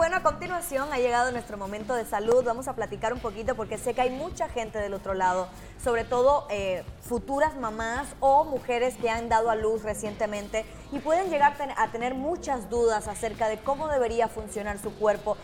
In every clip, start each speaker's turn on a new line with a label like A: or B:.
A: bueno, a continuación ha llegado nuestro momento de salud. Vamos a platicar un poquito porque sé que hay mucha gente del otro lado, sobre todo futuras mamás o mujeres que han dado a luz recientemente y pueden llegar a tener muchas dudas acerca de cómo debería funcionar su cuerpo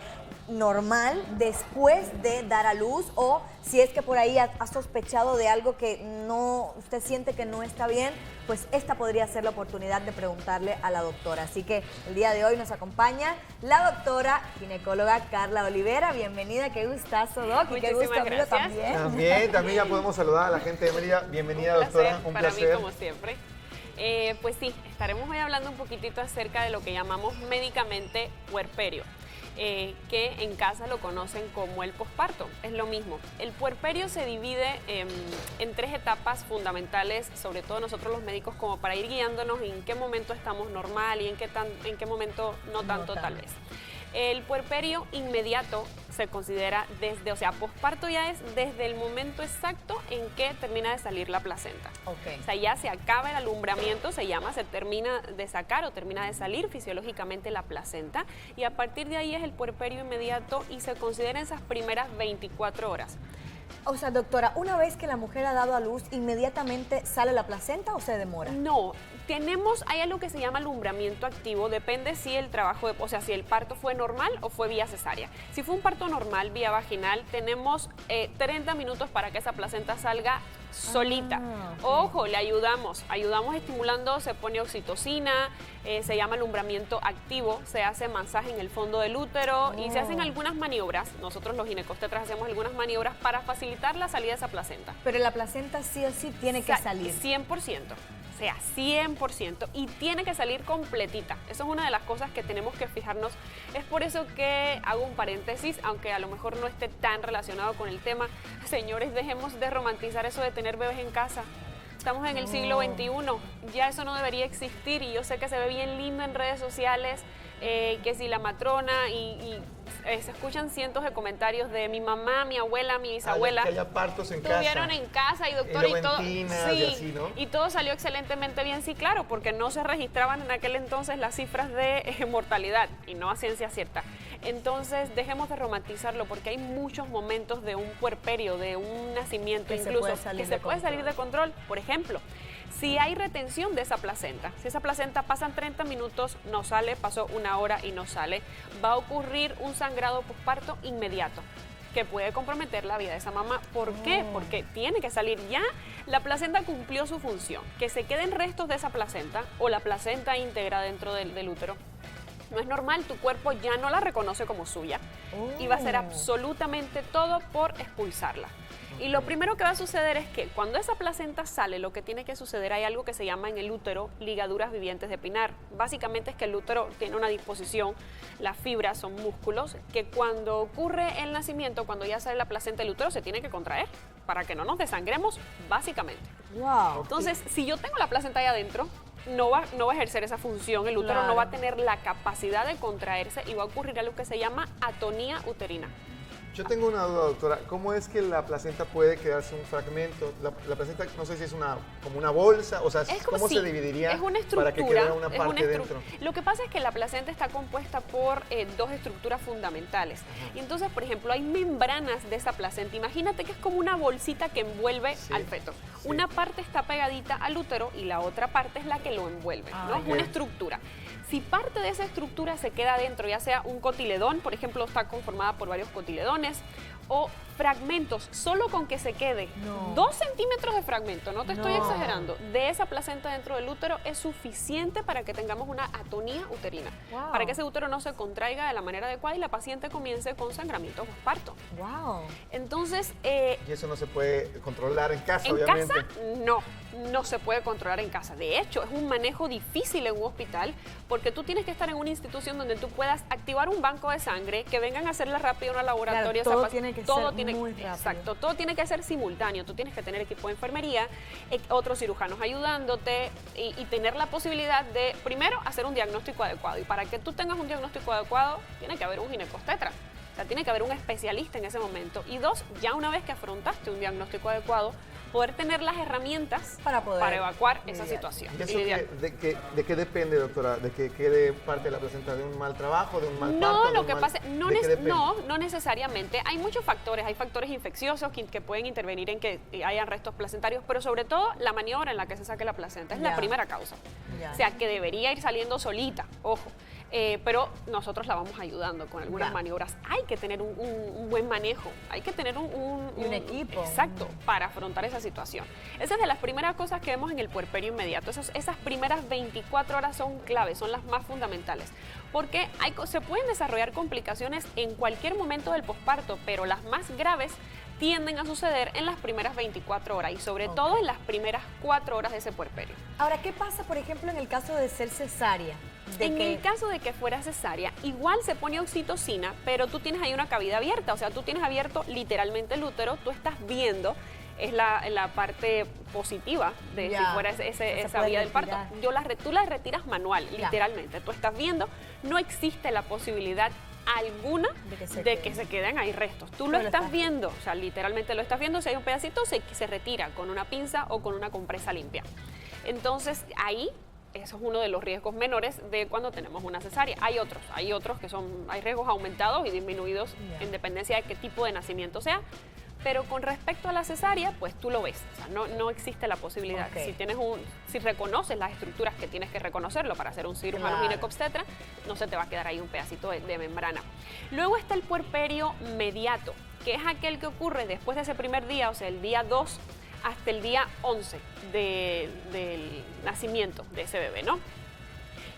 A: normal después de dar a luz, o si es que por ahí ha sospechado de algo que no, usted siente que no está bien, pues esta podría ser la oportunidad de preguntarle a la doctora. Así que el día de hoy nos acompaña la doctora ginecóloga Carla Olivera. Bienvenida, qué gustazo, Doc, y qué gusto, amigo, también.
B: También ya podemos saludar a la gente de Mérida. Bienvenida, doctora. Un
C: placer.
B: placer.
C: Para mí, como siempre. Pues sí, estaremos hoy hablando un poquitito acerca de lo que llamamos médicamente puerperio, que en casa lo conocen como el posparto. Es lo mismo. El puerperio se divide en tres etapas fundamentales, sobre todo nosotros los médicos, como para ir guiándonos en qué momento estamos normal y en qué momento no tanto tal vez. El puerperio inmediato se considera desde, o sea, posparto ya es desde el momento exacto en que termina de salir la placenta.
A: Okay.
C: O sea, ya se acaba el alumbramiento, se termina de sacar o termina de salir fisiológicamente la placenta, y a partir de ahí es el puerperio inmediato y se considera esas primeras 24 horas.
A: O sea, doctora, una vez que la mujer ha dado a luz, ¿inmediatamente sale la placenta o se demora?
C: No, hay algo que se llama alumbramiento activo, depende si el si el parto fue normal o fue vía cesárea. Si fue un parto normal, vía vaginal, tenemos 30 minutos para que esa placenta salga solita.
A: Okay.
C: Ojo, le ayudamos estimulando, se pone oxitocina, se llama alumbramiento activo, se hace masaje en el fondo del útero y se hacen algunas maniobras. Nosotros los ginecostetras hacemos algunas maniobras para facilitar la salida de esa placenta.
A: Pero la placenta sí o sí tiene que salir.
C: 100%. O sea, 100%, y tiene que salir completita. Eso es una de las cosas que tenemos que fijarnos. Es por eso que hago un paréntesis, aunque a lo mejor no esté tan relacionado con el tema. Señores, dejemos de romantizar eso de tener bebés en casa. Estamos en el siglo XXI, ya eso no debería existir, y yo sé que se ve bien lindo en redes sociales, que si la matrona y se escuchan cientos de comentarios de mi mamá, mi abuela, mi bisabuela.
B: Que haya partos en
C: tuvieron
B: casa.
C: en casa y doctor y todo.
B: Sí, y así, ¿no?
C: Y todo salió excelentemente bien, sí, claro, porque no se registraban en aquel entonces las cifras de mortalidad, y no a ciencia cierta. Entonces, dejemos de romantizarlo, porque hay muchos momentos de un puerperio, de un nacimiento incluso, que se puede salir de control. Por ejemplo, si hay retención de esa placenta, si esa placenta pasan 30 minutos, no sale, pasó una hora y no sale, va a ocurrir un sangrado posparto inmediato que puede comprometer la vida de esa mamá. ¿Por qué? Porque tiene que salir ya. La placenta cumplió su función. Que se queden restos de esa placenta o la placenta íntegra dentro del útero no es normal, tu cuerpo ya no la reconoce como suya y va a hacer absolutamente todo por expulsarla. Y lo primero que va a suceder es que cuando esa placenta sale, lo que tiene que suceder, hay algo que se llama en el útero ligaduras vivientes de Pinar. Básicamente es que el útero tiene una disposición, las fibras son músculos, que cuando ocurre el nacimiento, cuando ya sale la placenta, el útero se tiene que contraer para que no nos desangremos, básicamente.
A: Wow.
C: Entonces, si yo tengo la placenta ahí adentro, no va a ejercer esa función, el útero no va a tener la capacidad de contraerse y va a ocurrir algo que se llama atonía uterina.
B: Yo tengo una duda, doctora. ¿Cómo es que la placenta puede quedarse un fragmento? La placenta, no sé si es como una bolsa, o sea, ¿cómo se dividiría para que quede una parte dentro?
C: Lo que pasa es que la placenta está compuesta por dos estructuras fundamentales. Y entonces, por ejemplo, hay membranas de esa placenta. Imagínate que es como una bolsita que envuelve al feto. Sí. Una parte está pegadita al útero y la otra parte es la que lo envuelve, ¿no? Es una estructura. Si parte de esa estructura se queda dentro, ya sea un cotiledón, por ejemplo, está conformada por varios cotiledones, o fragmentos, solo con que se quede 2 centímetros de fragmento, no te estoy exagerando, de esa placenta dentro del útero es suficiente para que tengamos una atonía uterina, para que ese útero no se contraiga de la manera adecuada y la paciente comience con sangramiento posparto. Entonces...
B: ¿Y eso no se puede controlar en casa,
C: obviamente? En casa, no se puede controlar en casa. De hecho, es un manejo difícil en un hospital, porque tú tienes que estar en una institución donde tú puedas activar un banco de sangre, que vengan a hacerla rápido en un laboratorio.
A: Claro, todo tiene que ser muy rápido.
C: Exacto, todo tiene que ser simultáneo. Tú tienes que tener equipo de enfermería, otros cirujanos ayudándote y tener la posibilidad de, primero, hacer un diagnóstico adecuado. Y para que tú tengas un diagnóstico adecuado, tiene que haber un ginecostetra. O sea, tiene que haber un especialista en ese momento. Y 2, ya una vez que afrontaste un diagnóstico adecuado, poder tener las herramientas para evacuar esa situación.
B: ¿Y eso de qué depende, doctora? ¿De que quede parte de la placenta de un mal trabajo, de un mal parto?
C: No, lo que pasa, no necesariamente. Hay muchos factores. Hay factores infecciosos que pueden intervenir en que hayan restos placentarios, pero sobre todo la maniobra en la que se saque la placenta es la primera causa. O sea, que debería ir saliendo solita, ojo. Pero nosotros la vamos ayudando con algunas maniobras. Hay que tener un buen manejo, hay que tener un
A: equipo.
C: Exacto, para afrontar esa situación. Esa es de las primeras cosas que vemos en el puerperio inmediato. Esas primeras 24 horas son claves, son las más fundamentales. Porque se pueden desarrollar complicaciones en cualquier momento del posparto, pero las más graves tienden a suceder en las primeras 24 horas y sobre todo en las primeras 4 horas de ese puerperio.
A: Ahora, ¿qué pasa, por ejemplo, en el caso de ser cesárea?
C: El caso de que fuera cesárea, igual se pone oxitocina, pero tú tienes ahí una cavidad abierta, o sea, tú tienes abierto literalmente el útero, tú estás viendo, es la parte positiva de si fuera esa vía del parto. Tú la retiras manual, literalmente, tú estás viendo, no existe la posibilidad alguna de que se queden ahí restos. Tú lo estás viendo, o sea, literalmente lo estás viendo, si hay un pedacito se retira con una pinza o con una compresa limpia. Entonces, ahí eso es uno de los riesgos menores de cuando tenemos una cesárea. Hay otros que hay riesgos aumentados y disminuidos en dependencia de qué tipo de nacimiento sea, pero con respecto a la cesárea, pues tú lo ves, o sea, no existe la posibilidad. Si reconoces las estructuras que tienes que reconocerlo para hacer un cirujano ginecobstetra, no se te va a quedar ahí un pedacito de membrana. Luego está el puerperio mediato, que es aquel que ocurre después de ese primer día, o sea, el día 2 hasta el día 11 del nacimiento de ese bebé, ¿no?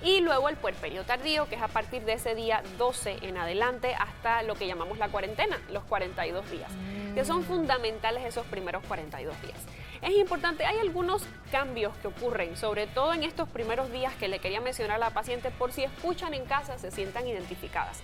C: Y luego el puerperio tardío, que es a partir de ese día 12 en adelante hasta lo que llamamos la cuarentena, los 42 días, que son fundamentales esos primeros 42 días. Es importante, hay algunos cambios que ocurren, sobre todo en estos primeros días que le quería mencionar a la paciente, por si escuchan en casa, se sientan identificadas.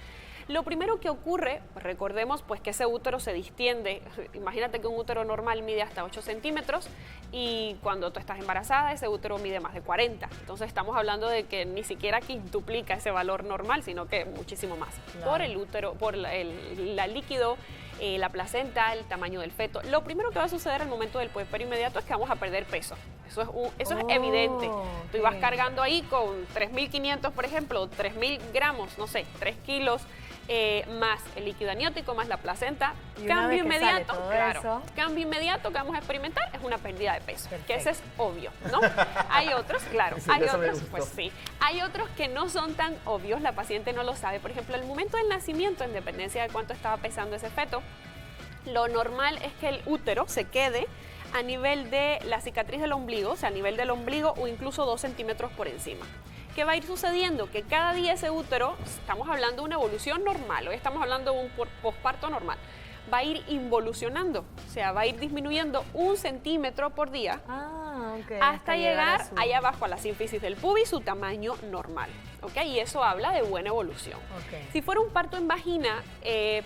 C: Lo primero que ocurre, pues recordemos pues que ese útero se distiende. Imagínate que un útero normal mide hasta 8 centímetros y cuando tú estás embarazada ese útero mide más de 40. Entonces estamos hablando de que ni siquiera quintuplica ese valor normal, sino que muchísimo más. Claro. Por el útero, por el líquido, la placenta, el tamaño del feto. Lo primero que va a suceder al momento del puerperio inmediato es que vamos a perder peso. Eso es evidente. Tú ibas cargando ahí con 3.500, por ejemplo, 3.000 gramos, no sé, 3 kilos, más el líquido amniótico, más la placenta. Cambio inmediato, cambio inmediato que vamos a experimentar es una pérdida de peso. Perfecto. Que ese es obvio, ¿no? Hay otros, claro, hay otros, pues sí. Hay otros que no son tan obvios, la paciente no lo sabe. Por ejemplo, el momento del nacimiento, en dependencia de cuánto estaba pesando ese feto, lo normal es que el útero se quede a nivel de la cicatriz del ombligo, o sea, a nivel del ombligo o incluso 2 centímetros por encima. ¿Qué va a ir sucediendo? Que cada día ese útero, estamos hablando de una evolución normal, hoy estamos hablando de un posparto normal, va a ir involucionando, o sea, va a ir disminuyendo 1 centímetro por día hasta llegar allá abajo a la sínfisis del pubis, su tamaño normal. Y eso habla de buena evolución. Si fuera un parto en vagina,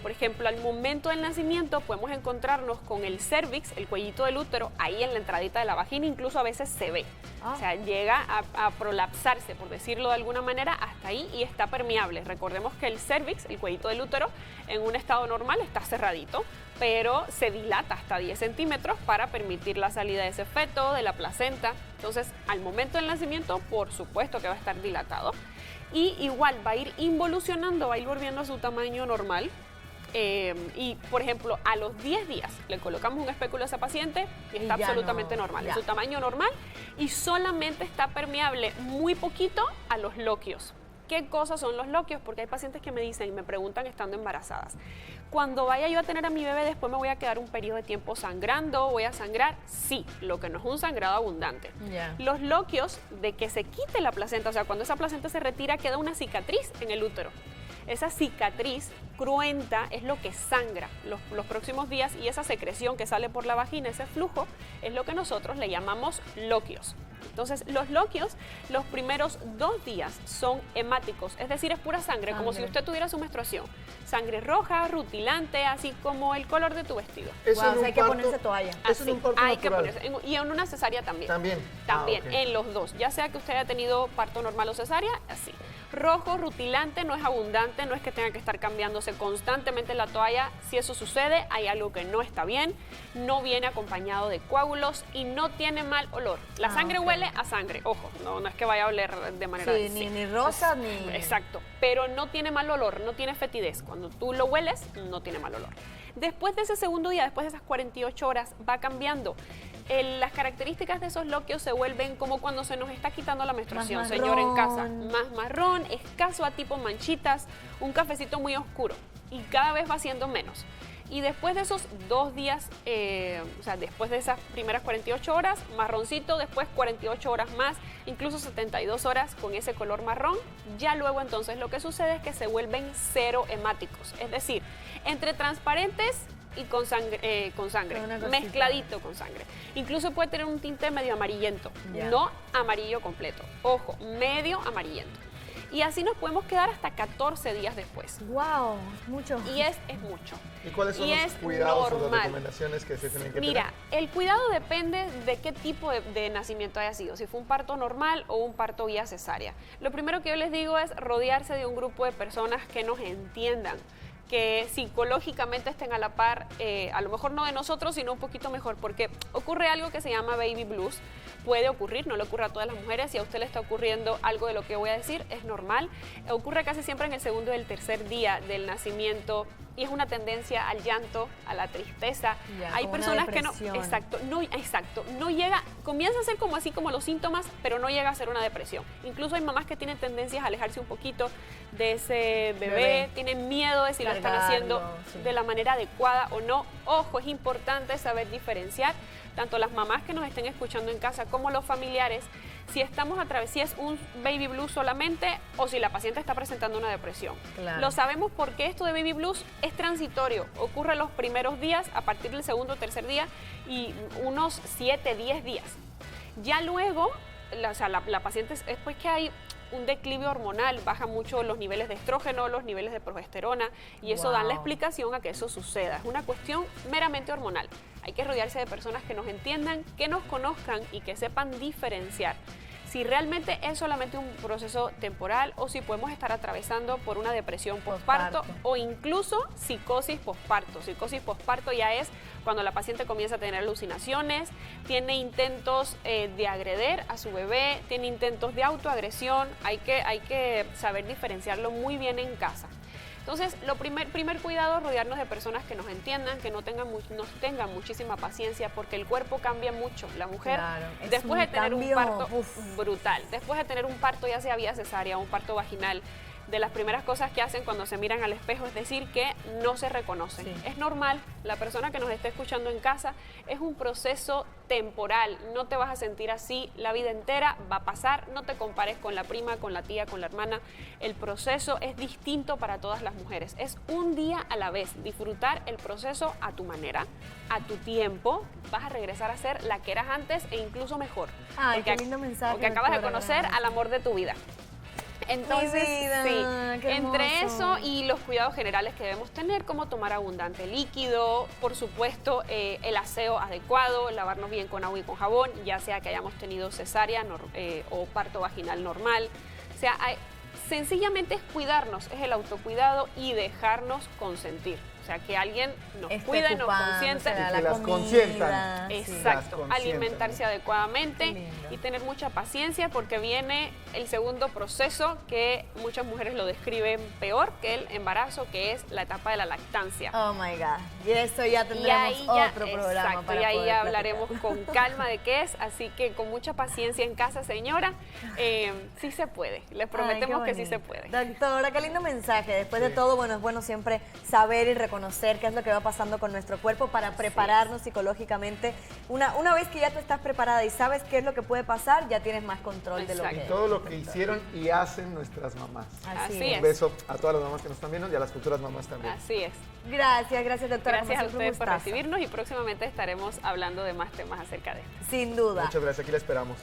C: por ejemplo, al momento del nacimiento podemos encontrarnos con el cervix, el cuellito del útero, ahí en la entradita de la vagina, incluso a veces se ve. O sea, llega a prolapsarse, por decirlo de alguna manera, hasta ahí y está permeable. Recordemos que el cervix, el cuellito del útero, en un estado normal está cerradito, pero se dilata hasta 10 centímetros para permitir la salida de ese feto, de la placenta. Entonces, al momento del nacimiento, por supuesto que va a estar dilatado. Y igual va a ir involucionando, va a ir volviendo a su tamaño normal. Y, por ejemplo, a los 10 días le colocamos un espéculo a esa paciente y está absolutamente normal. Es su tamaño normal y solamente está permeable muy poquito a los loquios. ¿Qué cosas son los loquios? Porque hay pacientes que me dicen y me preguntan estando embarazadas. Cuando vaya yo a tener a mi bebé, después me voy a quedar un periodo de tiempo sangrando, voy a sangrar. Sí, lo que no es un sangrado abundante. Los loquios, de que se quite la placenta, o sea, cuando esa placenta se retira, queda una cicatriz en el útero. Esa cicatriz cruenta es lo que sangra los próximos días y esa secreción que sale por la vagina, ese flujo, es lo que nosotros le llamamos loquios. Entonces, los loquios, los primeros 2 días son hemáticos, es decir, es pura sangre, como si usted tuviera su menstruación. Sangre roja, rutilante, así como el color de tu vestido.
A: Hay que ponerse toalla.
B: Eso en un parto natural.
C: Que ponerse, y en una cesárea también. También, en los dos. Ya sea que usted haya tenido parto normal o cesárea, así. Rojo, rutilante, no es abundante, no es que tenga que estar cambiándose constantemente la toalla. Si eso sucede, hay algo que no está bien, no viene acompañado de coágulos y no tiene mal olor. La sangre huele a sangre, ojo, no es que vaya a oler de manera...
A: Sí, ni rosa, ni...
C: Exacto, pero no tiene mal olor, no tiene fetidez. Cuando tú lo hueles, no tiene mal olor. Después de ese segundo día, después de esas 48 horas, va cambiando. Las características de esos loquios se vuelven como cuando se nos está quitando la menstruación, señor en casa. Más marrón, escaso a tipo manchitas, un cafecito muy oscuro y cada vez va siendo menos. Y después de esos 2 días, o sea, después de esas primeras 48 horas, marroncito, después 48 horas más, incluso 72 horas con ese color marrón, ya luego entonces lo que sucede es que se vuelven cero hemáticos, es decir, entre transparentes y con sangre, mezcladito con sangre. Incluso puede tener un tinte medio amarillento, no amarillo completo, ojo, medio amarillento. Y así nos podemos quedar hasta 14 días después.
A: ¡Wow! Mucho.
C: Y es mucho.
B: ¿Y cuáles son los cuidados o las recomendaciones que se tienen que tener?
C: Mira, el cuidado depende de qué tipo de nacimiento haya sido, si fue un parto normal o un parto vía cesárea. Lo primero que yo les digo es rodearse de un grupo de personas que nos entiendan, que psicológicamente estén a la par, a lo mejor no de nosotros, sino un poquito mejor, porque ocurre algo que se llama baby blues. Puede ocurrir, no le ocurre a todas las mujeres. Si a usted le está ocurriendo algo de lo que voy a decir, es normal. Ocurre casi siempre en el segundo y el tercer día del nacimiento y es una tendencia al llanto, a la tristeza. Hay personas que no, no llega, comienza a ser como así como los síntomas, pero no llega a ser una depresión. Incluso hay mamás que tienen tendencias a alejarse un poquito de ese bebé. Tienen miedo de si lo están haciendo de la manera adecuada o no. Ojo, es importante saber diferenciar, tanto las mamás que nos estén escuchando en casa como los familiares, si estamos si es un baby blues solamente o si la paciente está presentando una depresión. Lo sabemos porque esto de baby blues es transitorio, ocurre los primeros días, a partir del segundo o tercer día y unos 7, 10 días. Ya luego, la paciente, después que hay un declive hormonal, baja mucho los niveles de estrógeno, los niveles de progesterona y eso da la explicación a que eso suceda. Es una cuestión meramente hormonal. Hay que rodearse de personas que nos entiendan, que nos conozcan y que sepan diferenciar si realmente es solamente un proceso temporal o si podemos estar atravesando por una depresión postparto o incluso psicosis postparto. Psicosis postparto ya es cuando la paciente comienza a tener alucinaciones, tiene intentos de agreder a su bebé, tiene intentos de autoagresión. Hay que saber diferenciarlo muy bien en casa. Entonces, primer cuidado, rodearnos de personas que nos entiendan, que nos tengan muchísima paciencia, porque el cuerpo cambia mucho. La mujer, después de tener un parto brutal, después de tener un parto ya sea vía cesárea o un parto vaginal, de las primeras cosas que hacen cuando se miran al espejo es decir que no se reconocen. Es normal, la persona que nos esté escuchando en casa, es un proceso temporal, no te vas a sentir así la vida entera, va a pasar, no te compares con la prima, con la tía, con la hermana, el proceso es distinto para todas las mujeres, es un día a la vez, disfrutar el proceso a tu manera, a tu tiempo, vas a regresar a ser la que eras antes e incluso mejor.
A: Ay, qué lindo mensaje.
C: Porque acabas de conocer al amor de tu vida. Entonces, entre eso y los cuidados generales que debemos tener, como tomar abundante líquido, por supuesto, el aseo adecuado, lavarnos bien con agua y con jabón, ya sea que hayamos tenido cesárea o parto vaginal normal. O sea, sencillamente es cuidarnos, es el autocuidado y dejarnos consentir. O sea, que alguien nos cuida y nos consiente.
B: Que las consientan.
C: Exacto, alimentarse adecuadamente y tener mucha paciencia porque viene el segundo proceso que muchas mujeres lo describen peor que el embarazo, que es la etapa de la lactancia.
A: Oh my God, y eso ya tendremos otro programa.
C: Exacto, y ahí hablaremos con calma de qué es, así que con mucha paciencia en casa, señora, sí se puede, les prometemos que sí se puede.
A: Doctora, qué lindo mensaje, después de todo, bueno, es bueno siempre saber y reconocer qué es lo que va pasando con nuestro cuerpo para prepararnos psicológicamente. Una vez que ya tú estás preparada y sabes qué es lo que puede pasar, ya tienes más control de lo que...
B: Y todo lo que hicieron y hacen nuestras mamás.
C: Así es.
B: Un beso a todas las mamás que nos están viendo y a las futuras mamás también.
C: Así es.
A: Gracias, doctora.
C: Gracias a ustedes por recibirnos y próximamente estaremos hablando de más temas acerca de esto.
A: Sin duda.
B: Muchas gracias, aquí la esperamos.